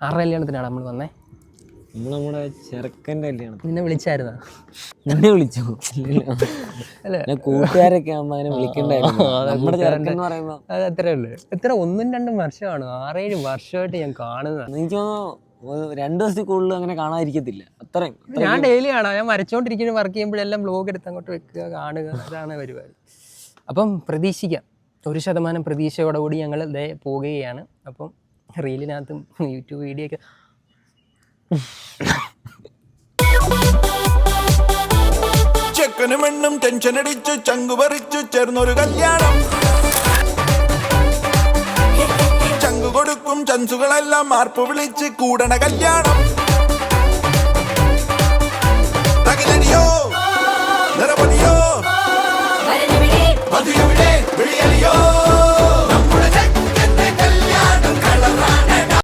ആരുടെ കല്യാണത്തിനാണ് നമ്മൾ വന്നേ? നമ്മുടെ ചെറുക്കൻ്റെ കല്യാണം. നിന്നെ വിളിച്ചായിരുന്നോ? നിന്നെ വിളിച്ചു അല്ലേ? കൂട്ടുകാരൊക്കെ ആകുമ്പോൾ അങ്ങനെ വിളിക്കണ്ടായിരുന്നു. നമ്മുടെ ചെറുക്കൻ എന്ന് പറയുമ്പോൾ അത് അത്രേ ഉള്ളൂ. എത്ര 1-2 വർഷമാണ്, 6-7 വർഷമായിട്ട് ഞാൻ കാണുന്നതാണ്. എനിക്ക് തോന്നുന്നു 2 ദിവസത്തിൽ കൂടുതൽ അങ്ങനെ കാണാതിരിക്കത്തില്ല. അത്രയും ഞാൻ ഡെയിലി കാണാം. ഞാൻ വരച്ചോണ്ടിരിക്കുന്ന വർക്ക് ചെയ്യുമ്പോഴെല്ലാം ബ്ലോഗ് എടുത്ത് അങ്ങോട്ട് വെക്കുക, കാണുക, അതാണ് പരിപാടി. അപ്പം പ്രതീക്ഷിക്കാം, 1% പ്രതീക്ഷയോടുകൂടി ഞങ്ങൾ ഇതേ പോവുകയാണ്. അപ്പം റീലിനകത്തും യൂട്യൂബ് വീഡിയോ ഒക്കെ ചെക്കനും പെണ്ണും ടെൻഷൻ അടിച്ചു ചങ്കു പറിച്ചു ചേർന്നൊരു കല്യാണം. ചങ്കു കൊടുക്കും ചൻസുകളെല്ലാം മാർപ്പ് വിളിച്ച് കൂടണ കല്യാണം. തകിലടിയോ നിറപൊലിയോ മധുരവിടെ വിളിയലിയോ